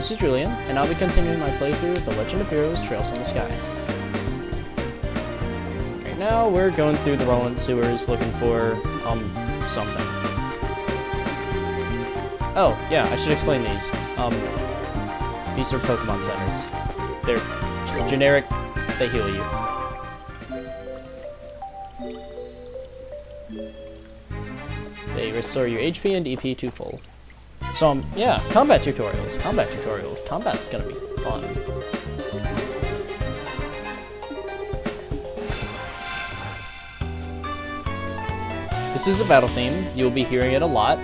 this is Julian, and I'll be continuing my playthrough of The Legend of Heroes Trails in the Sky. Right now, we're going through the Roland sewers looking for, something. Oh, yeah, I should explain these. These are Pokemon centers. They're just generic, they heal you. They restore your HP and EP to full. So, yeah, combat tutorials. Combat's gonna be fun. This is the battle theme. You'll be hearing it a lot.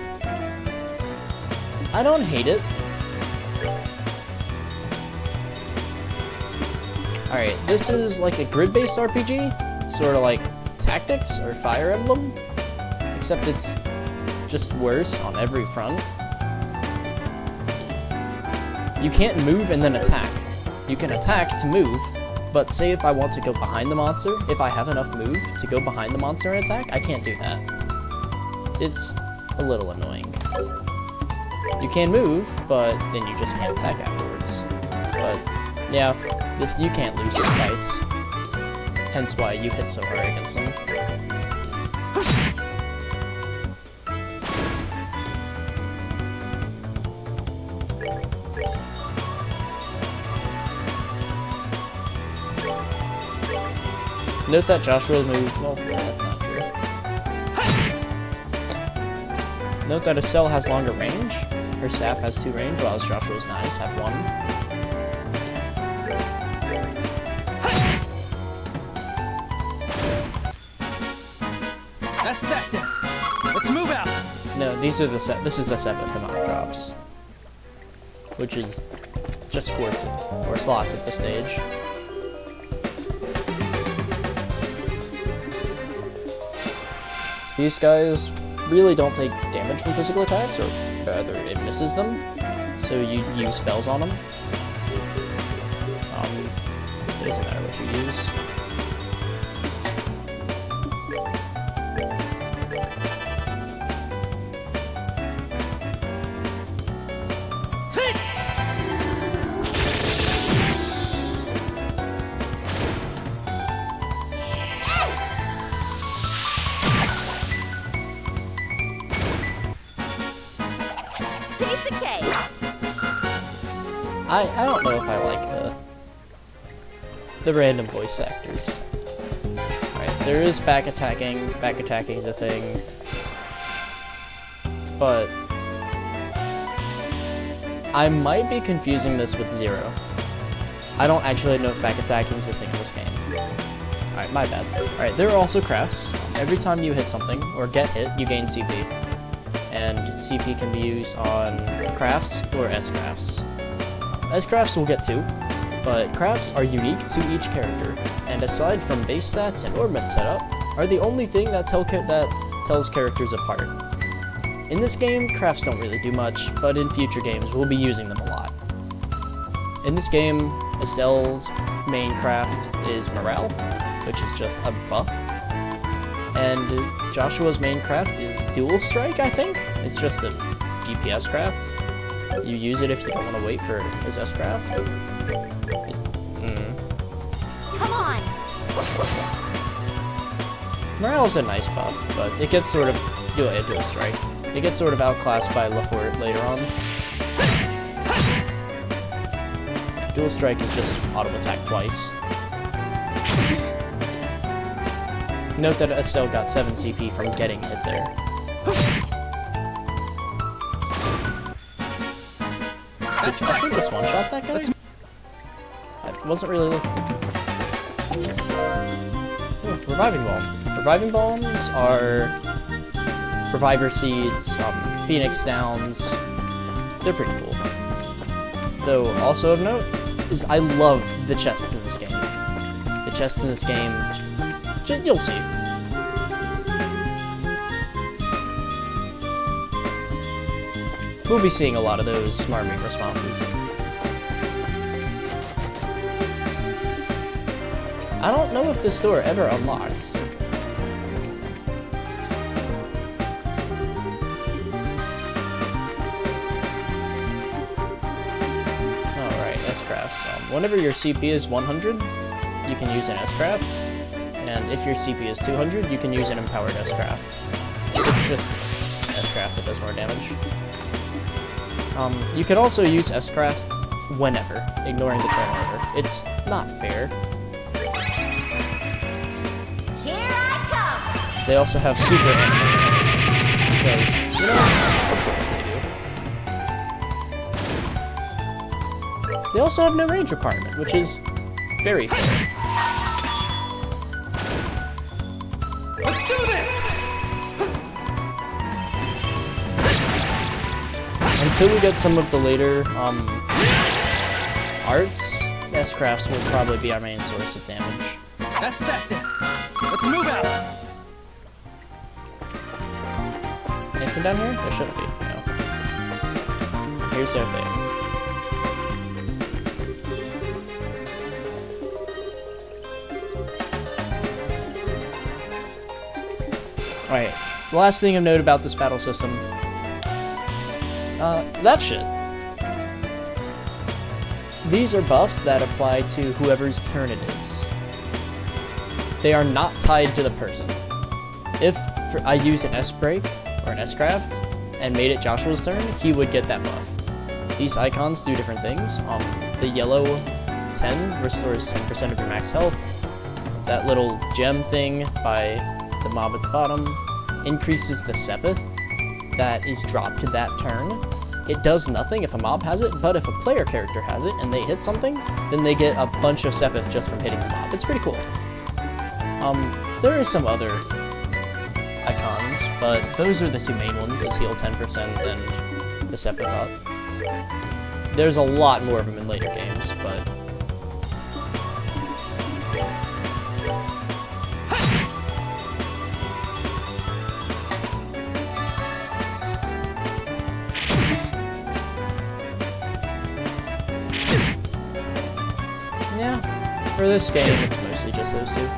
I don't hate it. Alright, this is like a grid-based RPG, sort of like Tactics or Fire Emblem, except it's just worse on every front. You can't move and then attack. You can attack to move, but say if I want to go behind the monster, if I have enough move to go behind the monster and attack, I can't do that. It's a little annoying. You can move, but then you just can't attack afterwards. But yeah, you can't lose these fights. Hence why you hit so hard against them. Note that Joshua's move, well, that's not true. Note that Estelle has longer range. Her staff has 2 range, while Joshua's knives have 1. That's that then. Let's move out. No, these are this is the 7th amount of drops. Which is just squirts or slots at this stage. These guys really don't take damage from physical attacks, or rather, it misses them, so you use spells on them. It doesn't matter what you use. I don't know if I like the random voice actors. Alright, there is back attacking. Back attacking is a thing. But I might be confusing this with Zero. I don't actually know if back attacking is a thing in this game. Alright, my bad. Alright, there are also crafts. Every time you hit something, or get hit, you gain CP. And CP can be used on crafts or S-crafts. S-crafts we'll get to, but crafts are unique to each character, and aside from base stats and orbit setup, are the only thing that tells characters apart. In this game, crafts don't really do much, but in future games we'll be using them a lot. In this game, Estelle's main craft is Morale, which is just a buff, and Joshua's main craft is Dual Strike, I think? It's just a DPS craft. You use it if you don't want to wait for his S-craft. Come on! Morale's a nice buff, but it gets sort of... Dual Strike. It gets sort of outclassed by Lafort later on. Dual Strike is just auto-attack twice. Note that Estelle got 7 CP from getting hit there. Did Joshua just one-shot that guy? I wasn't really looking. Ooh, Reviving Balm. Reviving Balms are Reviver Seeds, Phoenix Downs. They're pretty cool. Though, also of note, is I love the chests in this game. The chests in this game, you'll see. We'll be seeing a lot of those smarming responses. I don't know if this door ever unlocks. S-crafts. Whenever your CP is 100, you can use an S-craft, and if your CP is 200, you can use an empowered S-craft. It's just S-craft that does more damage. You could also use S-crafts whenever, ignoring the turn order. It's not fair. Here I come. They also have super animated because, you know, of course they do. They also have no range requirement, which is very fair. Let's do this! Until we get some of the later arts, S-crafts will probably be our main source of damage. That's that then. Let's move out! Anything down here? There shouldn't be. No. Here's everything. Alright, the last thing of note about this battle system. That shit. These are buffs that apply to whoever's turn it is. They are not tied to the person. If I use an S-break or an S-craft and made it Joshua's turn, he would get that buff. These icons do different things. The yellow 10 restores 10% of your max health. That little gem thing by the mob at the bottom increases the Sepith that is dropped to that turn. It does nothing if a mob has it, but if a player character has it and they hit something, then they get a bunch of Sepith just from hitting the mob. It's pretty cool. There is some other icons, but those are the two main ones, is heal 10% and the Sepith up. There's a lot more of them in later games, but... yeah, for this game, it's mostly just those two.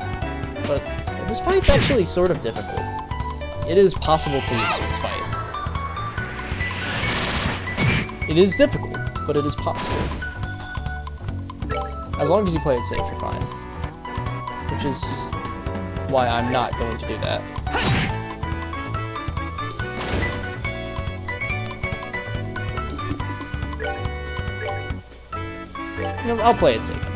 But this fight's actually sort of difficult. It is possible to lose this fight. It is difficult, but it is possible. As long as you play it safe, you're fine. Which is why I'm not going to do that. You know, I'll play it safe enough.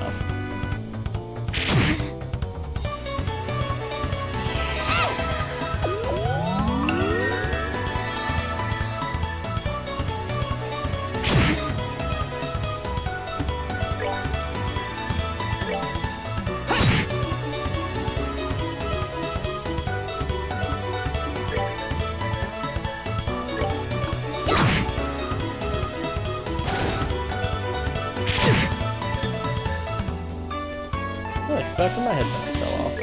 Holy fuck, my headphones fell off.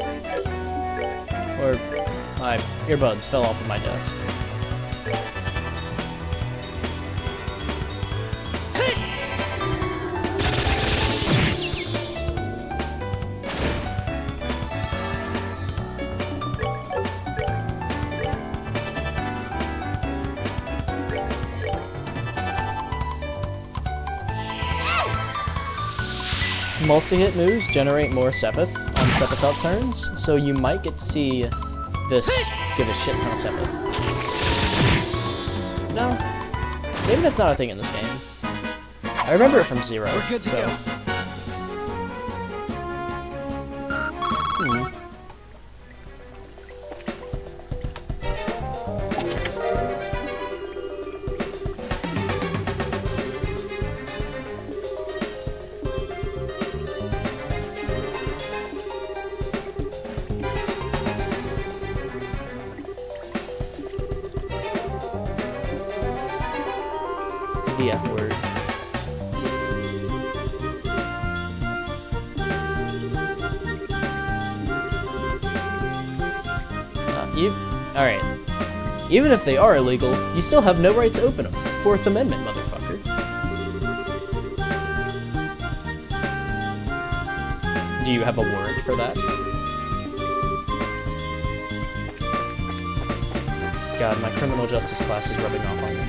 Or my earbuds fell off of my desk. Multi-hit moves generate more Sepith on Sepith up turns, so you might get to see this give a shit ton of Sepith. No, maybe that's not a thing in this game. I remember it from Zero, We're good to so... go. The F word. Alright. Even if they are illegal, you still have no right to open them. Fourth Amendment, motherfucker. Do you have a warrant for that? God, my criminal justice class is rubbing off on me.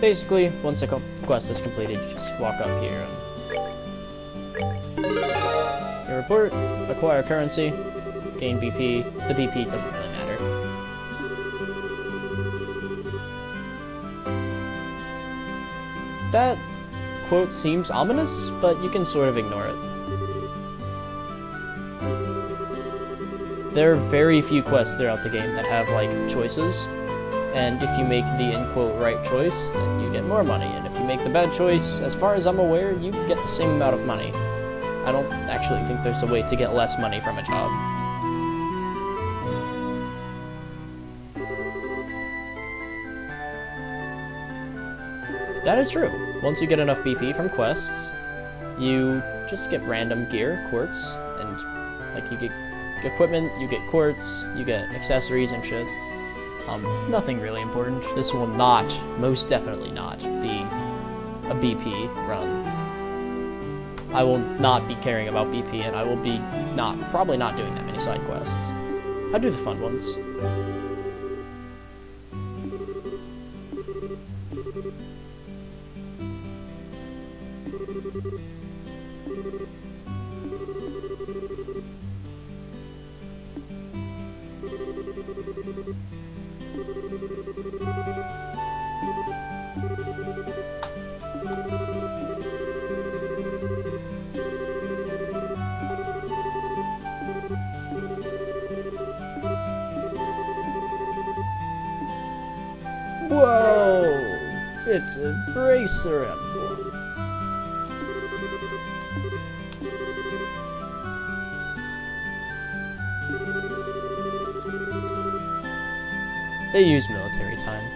basically, once a quest is completed, you just walk up here and you report, acquire currency, gain BP. The BP doesn't really matter. That quote seems ominous, but you can sort of ignore it. There are very few quests throughout the game that have, like, choices, and if you make the, in quote, right choice, then you get more money, and if you make the bad choice, as far as I'm aware, you get the same amount of money. I don't actually think there's a way to get less money from a job. That is true. Once you get enough BP from quests, you just get random gear, quartz, and, like, you get equipment, you get quartz, you get accessories and shit. Nothing really important. This will not, most definitely not, be a BP run. I will not be caring about BP, and I will be probably not doing that many side quests. I do the fun ones. Whoa! It's a bracer emblem. They use military time.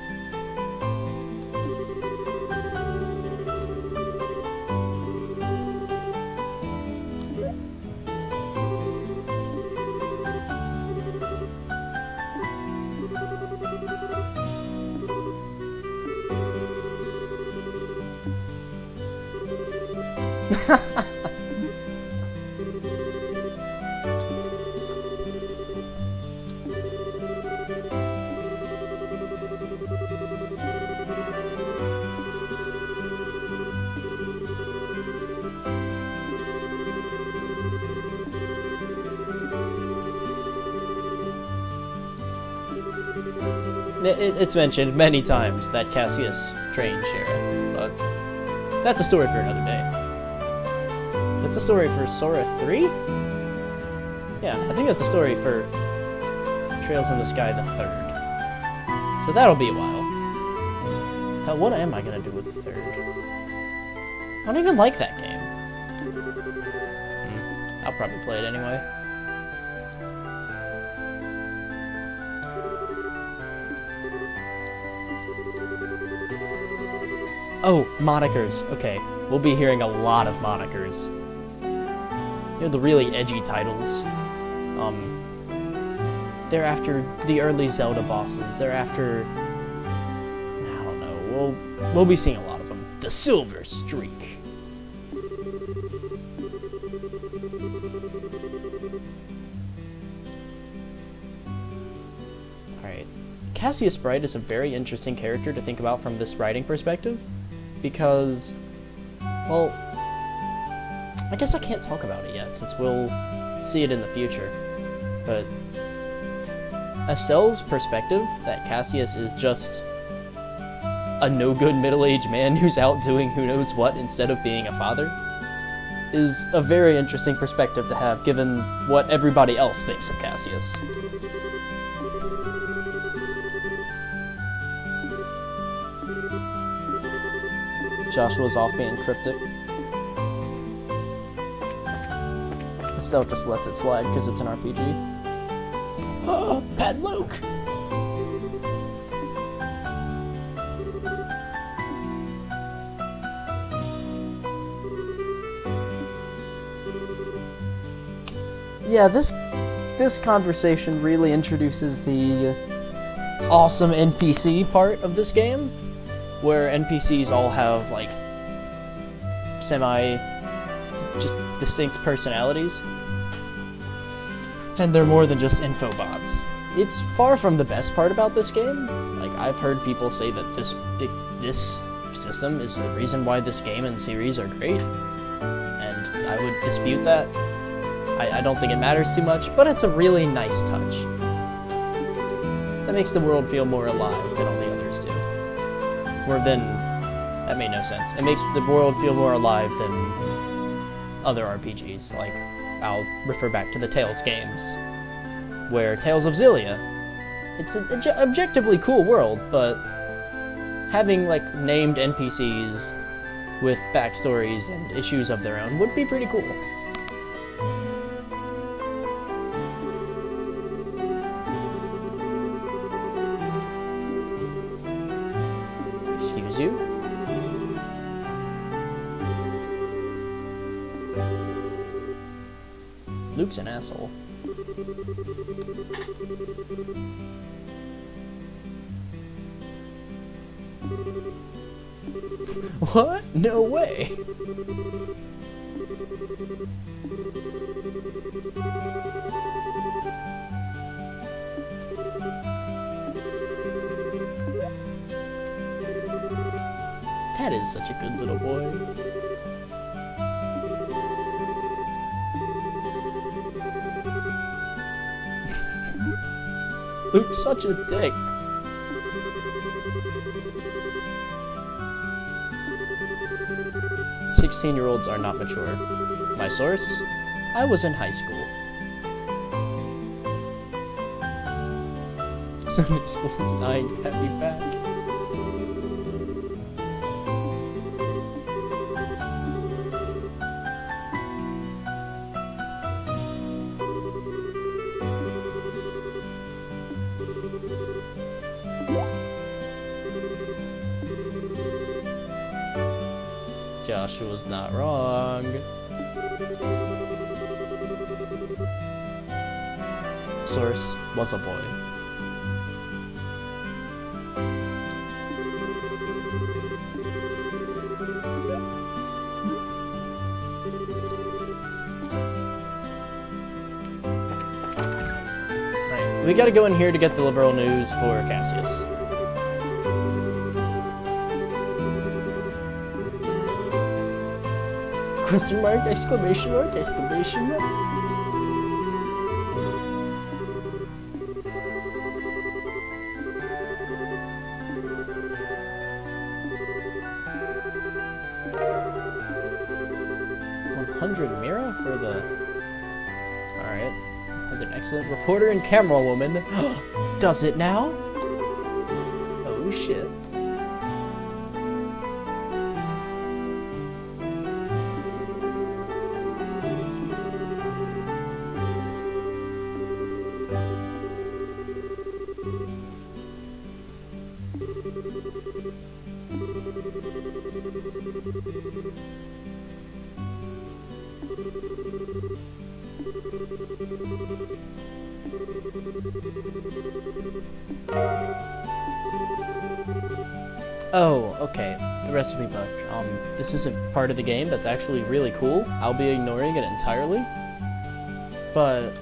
It's mentioned many times that Cassius trained Shara, but that's a story for another day. That's a story for Sora 3? Yeah, I think that's the story for Trails in the Sky the 3rd. So that'll be a while. Hell, what am I gonna do with the 3rd? I don't even like that game. I'll probably play it anyway. Oh, monikers. Okay, we'll be hearing a lot of monikers. You know, the really edgy titles. They're after the early Zelda bosses. They're after... I don't know. We'll be seeing a lot of them. The Silver Streak. Alright. Cassius Sprite is a very interesting character to think about from this writing perspective. Because, well, I guess I can't talk about it yet, since we'll see it in the future. But Estelle's perspective, that Cassius is just a no-good middle-aged man who's out doing who knows what instead of being a father, is a very interesting perspective to have, given what everybody else thinks of Cassius. Joshua's off being cryptic. Estelle just lets it slide because it's an RPG. Oh, Pet Luke! Yeah, this conversation really introduces the awesome NPC part of this game, where NPCs all have, like, just distinct personalities. And they're more than just infobots. It's far from the best part about this game. Like, I've heard people say that this system is the reason why this game and series are great, and I would dispute that. I don't think it matters too much, but it's a really nice touch. That makes the world feel more alive than all the others do. That made no sense. It makes the world feel more alive than other RPGs, like, I'll refer back to the Tales games, where Tales of Xillia, it's an objectively cool world, but having, like, named NPCs with backstories and issues of their own would be pretty cool. Excuse you? Luke's an asshole. What? No way! That is such a good little boy. Luke's such a dick. "16-year-olds are not mature." My source? I was in high school. Sunday school is dying to have you back. Joshua's not wrong. Source was a boy. Alright, we gotta go in here to get the liberal news for Cassius. Question mark, exclamation mark, exclamation mark. $100 Mira for the... Alright. Has an excellent reporter and camera woman. Does it now? Oh shit. Oh, okay. The recipe book. This is a part of the game that's actually really cool. I'll be ignoring it entirely. But...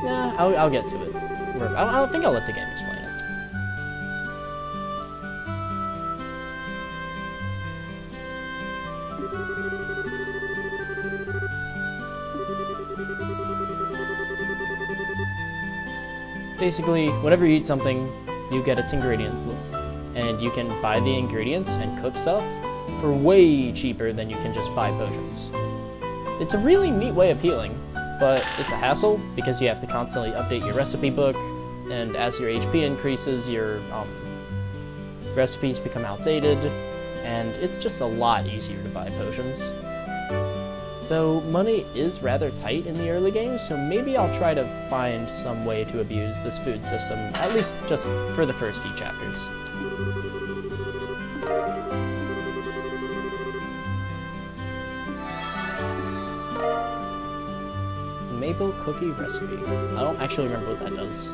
nah, I'll get to it. I think I'll let the game explain it. Basically, whenever you eat something, you get its ingredients list, and you can buy the ingredients and cook stuff for way cheaper than you can just buy potions. It's a really neat way of healing, but it's a hassle because you have to constantly update your recipe book, and as your HP increases, your recipes become outdated, and it's just a lot easier to buy potions. Though money is rather tight in the early games, so maybe I'll try to find some way to abuse this food system, at least just for the first few chapters. Maple cookie recipe. I don't actually remember what that does.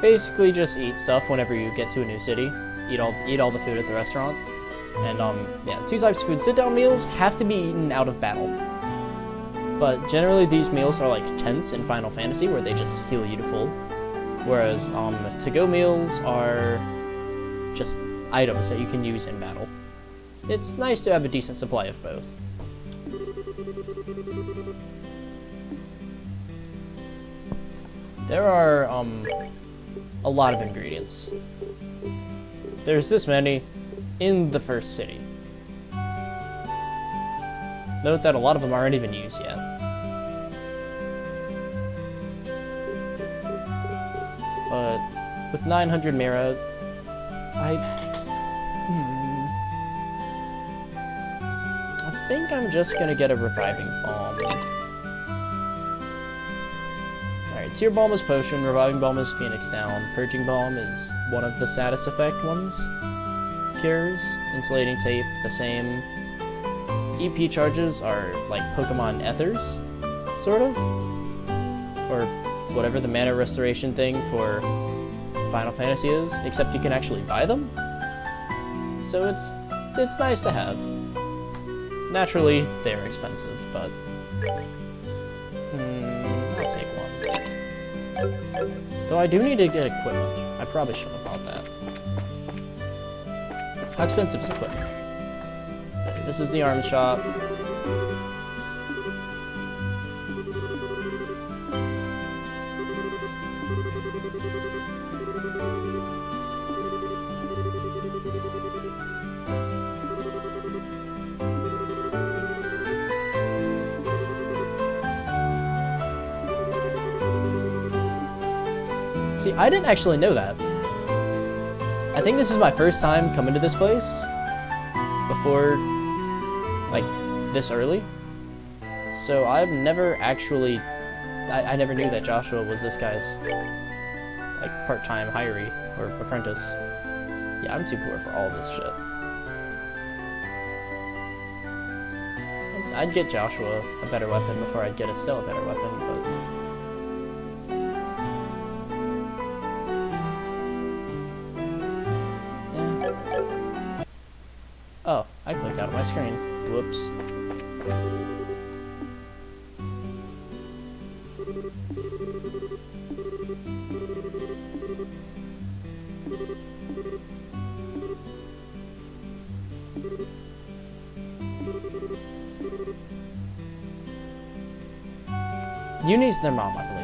basically just eat stuff whenever you get to a new city. Eat all the food at the restaurant. And yeah, 2 types of food. Sit-down meals have to be eaten out of battle. But generally these meals are like tents in Final Fantasy where they just heal you to full. Whereas to-go meals are just items that you can use in battle. It's nice to have a decent supply of both. There are a lot of ingredients. There's this many in the first city. Note that a lot of them aren't even used yet. But with 900 Mira, I think I'm just gonna get a reviving bomb. Alright, Tear Balm is potion, reviving bomb is Phoenix Down, purging bomb is one of the status effect ones. Cures, insulating tape, the same. EP charges are like Pokemon Ethers, sort of. Or whatever the mana restoration thing for Final Fantasy is, except you can actually buy them. So it's nice to have. Naturally, they're expensive, but I'll take one. Though I do need to get equipment. I probably should have bought that. How expensive is equipment? This is the arms shop. See, I didn't actually know that. I think this is my first time coming to this place before, like, this early. So I've never actually, I never knew that Joshua was this guy's, like, part-time hiree or apprentice. Yeah, I'm too poor for all this shit. I'd get Joshua a better weapon before I'd get Estelle a better weapon, but... Oh, I clicked out of my screen. Whoops. Uni's their mom, I believe.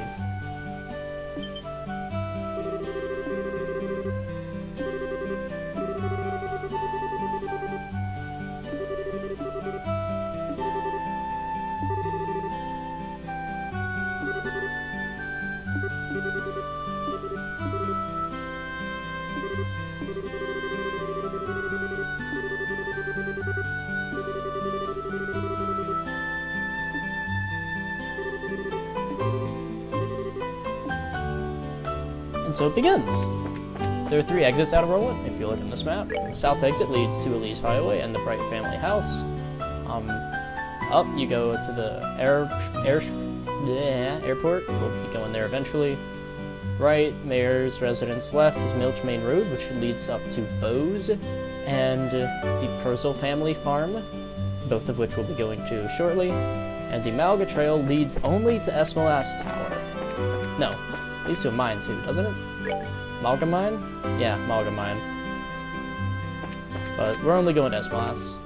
And so it begins. There are 3 exits out of Roll 1, if you look on this map. The south exit leads to Elise Highway and the Bright Family House. Up, you go to the airport. We'll be going there eventually. Right, Mayor's residence. Left is Milch Main Road, which leads up to Bose and the Purcell family farm, both of which we'll be going to shortly. And the Malga Trail leads only to Esmelas Tower. No, it leads to a mine too, doesn't it? Malga Mine? Yeah, Malga Mine. But we're only going to Esmelas.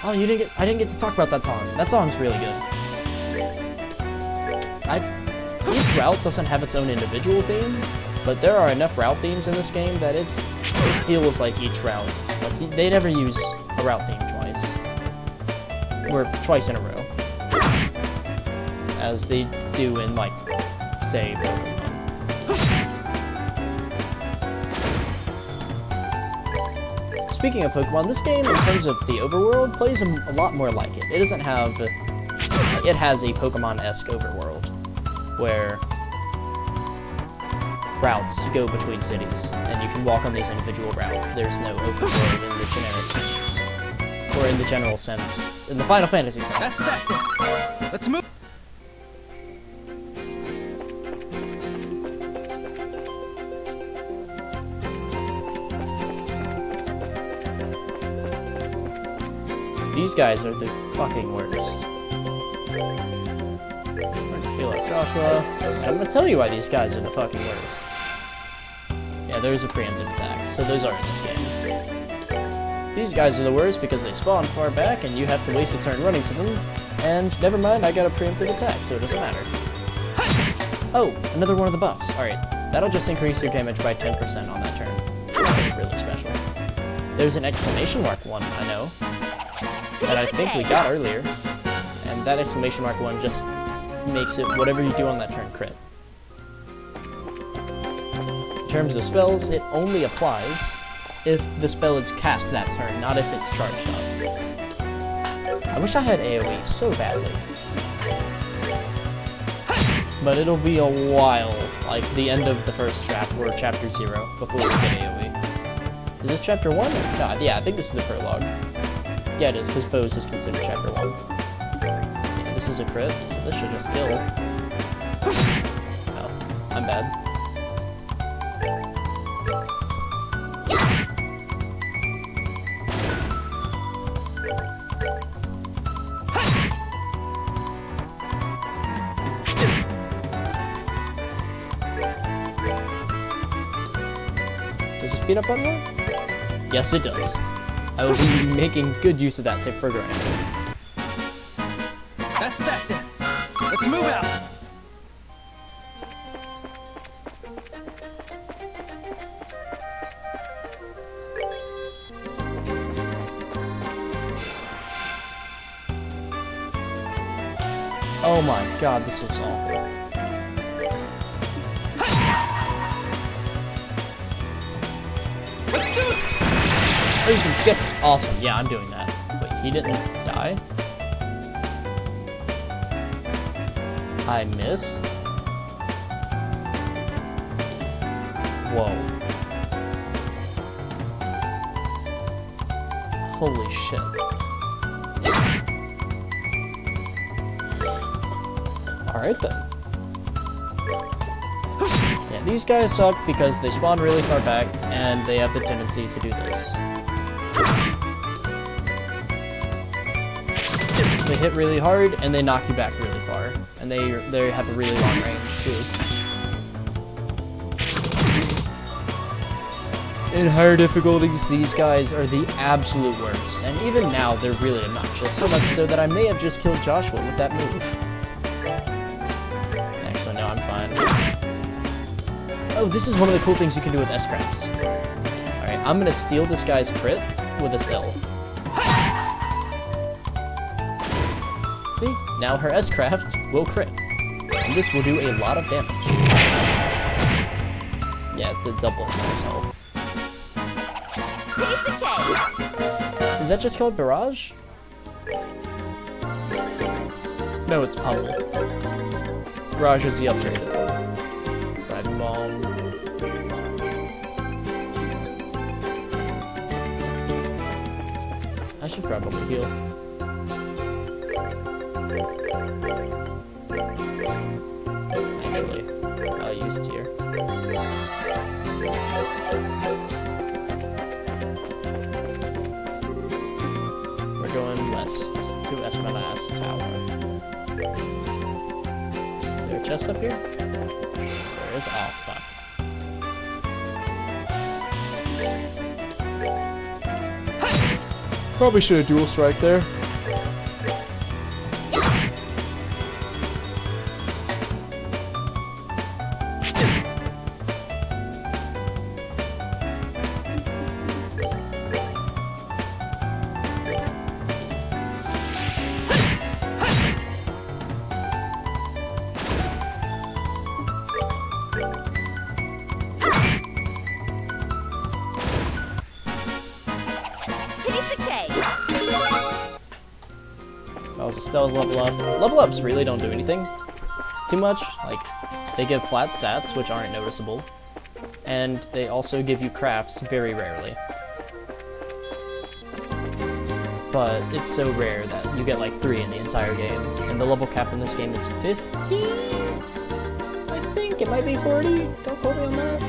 Oh, I didn't get to talk about that song. That song's really good. Each route doesn't have its own individual theme, but there are enough route themes in this game that it feels like each route. Like, they never use a route theme twice. Or twice in a row. As they do in, like, say, Pokemon. Speaking of Pokemon, this game, in terms of the overworld, plays a lot more like it. It doesn't have... It has a Pokemon-esque overworld, where routes go between cities, and you can walk on these individual routes. There's no overworld in the generic sense. Or in the general sense. In the Final Fantasy sense. That's that. Let's move. these guys are the fucking worst. Heal up Joshua. And I'm gonna tell you why these guys are the fucking worst. Yeah, there's a preemptive attack, so those are in this game. These guys are the worst because they spawn far back and you have to waste a turn running to them. And never mind, I got a preemptive attack, so it doesn't matter. Oh, another one of the buffs. Alright, that'll just increase your damage by 10% on that turn. Nothing really special. There's an exclamation mark one, I know, that I think we got earlier. And that exclamation mark one just makes it whatever you do on that turn crit. In terms of spells, it only applies if the spell is cast that turn, not if it's charged up. I wish I had AoE so badly. But it'll be a while, like the end of the first chapter, or chapter 0, before we get AoE. Is this chapter 1? God, yeah, I think this is the prologue. Yeah, it is, because Bose is considered chapter 1. Yeah, this is a crit, so this should just kill. Oh, I'm bad. Does it speed up on more? Yes, it does. I will be making good use of that tip for granted. That's that then. Let's move out. Oh my god, this looks awful. Oh, you can skip. Awesome. Yeah, I'm doing that. Wait, he didn't die? I missed? Whoa. Holy shit. Alright then. Yeah, these guys suck because they spawn really far back and they have the tendency to do this. They hit really hard and they knock you back really far. And they have a really long range too. In higher difficulties, these guys are the absolute worst. And even now, they're really obnoxious. So much so that I may have just killed Joshua with that move. Actually, no, I'm fine. Oh, this is one of the cool things you can do with S-Crafts. Alright, I'm gonna steal this guy's crit with a still. See? Now her S-Craft will crit. And this will do a lot of damage. Yeah, it's a double his health. Piece of cake. Is that just called Barrage? No, it's Pummel. Barrage is the upgrade. Driving Bomb. I should probably heal. Actually, I'll use Tear. We're going west to Esmeralda's Tower. Is there a chest up here? There is. Oh, fuck. Probably should have dual strike there. That was level up. Level ups really don't do anything too much. Like, they give flat stats, which aren't noticeable. And they also give you crafts very rarely. But it's so rare that you get like 3 in the entire game. And the level cap in this game is 50? I think it might be 40. Don't quote me on that.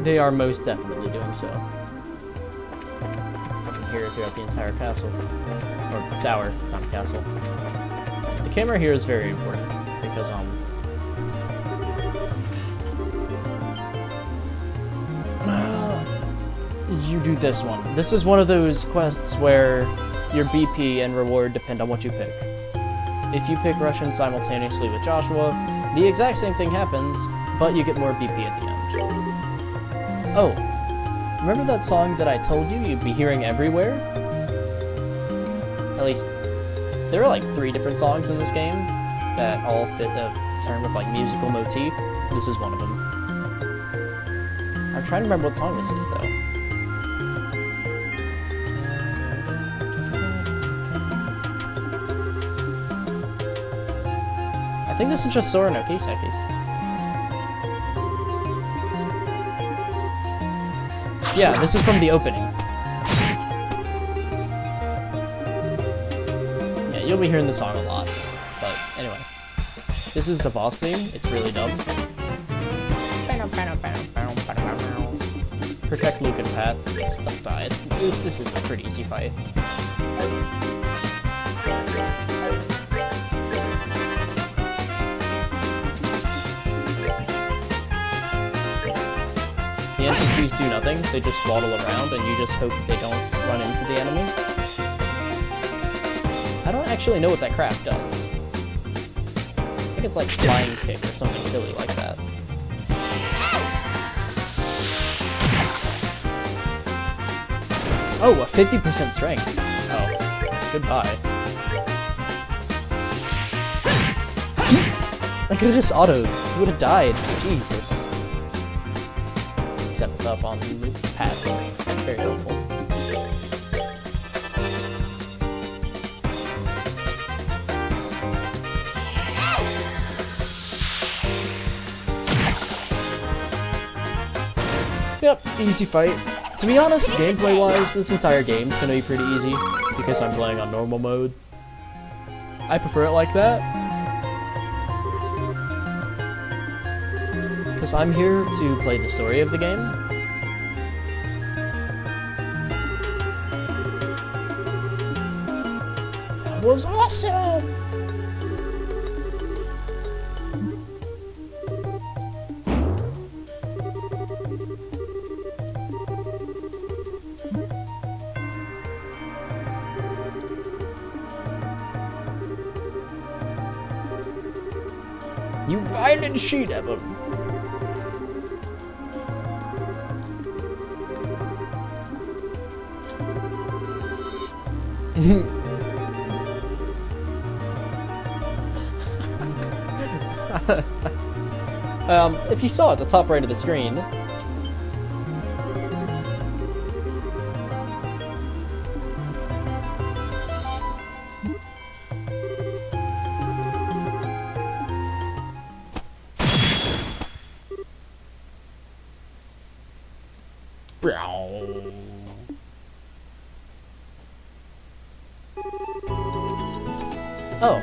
They are most definitely doing so. I can hear it throughout the entire castle. Or tower, it's not a castle. The camera here is very important because, you do this one. This is one of those quests where your BP and reward depend on what you pick. If you pick Russian simultaneously with Joshua, the exact same thing happens, but you get more BP at the end. Oh, remember that song that I told you you'd be hearing everywhere? At least, there are like 3 different songs in this game that all fit the term of like musical motif. This is one of them. I'm trying to remember what song this is though. I think this is just Sora no Kiseki. Yeah, this is from the opening. Yeah, you'll be hearing the song a lot. But anyway, this is the boss theme. It's really dumb. Protect Luke and Pat. Stuff die. This is a pretty easy fight. The NPCs do nothing, they just waddle around and you just hope they don't run into the enemy. I don't actually know what that craft does. I think it's like flying kick or something silly like that. Oh, a 50% strength. Oh, goodbye. I could've just autoed. He would've died. Jesus. Stepped up on the path. Very helpful. Yep, easy fight. To be honest, gameplay-wise, this entire game's gonna be pretty easy because I'm playing on normal mode. I prefer it like that. Because I'm here to play the story of the game. That was awesome! You violent she-devil! If you saw at the top right of the screen, oh,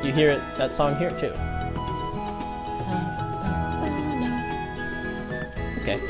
you hear it, that song here too. Okay.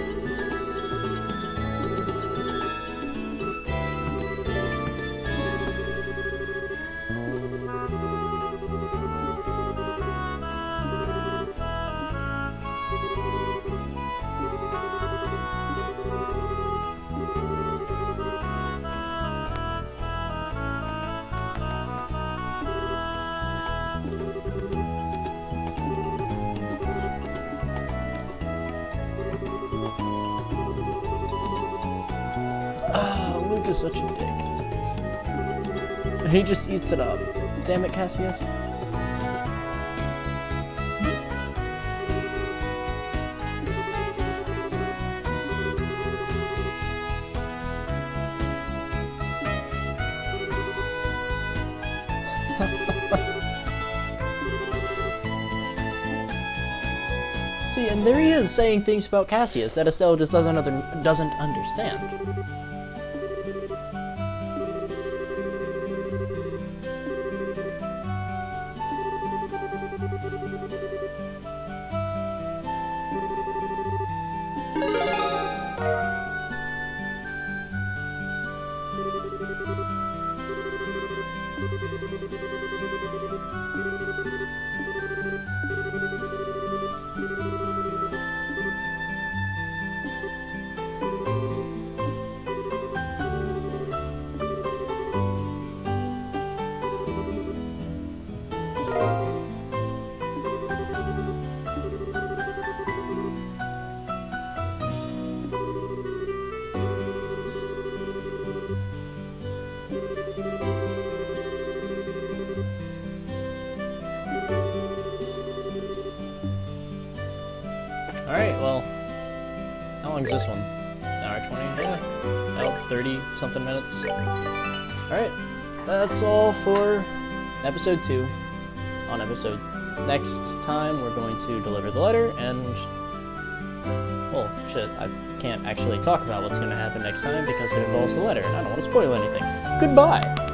Luke is such a dick. And he just eats it up. Damn it, Cassius. See, and there he is saying things about Cassius that Estelle just doesn't understand. Alright, well, how long is this one? An hour 20? Yeah, about 30 something minutes. Alright, that's all for episode 2. Next time we're going to deliver the letter and, well, shit, I can't actually talk about what's going to happen next time because it involves the letter and I don't want to spoil anything. Goodbye!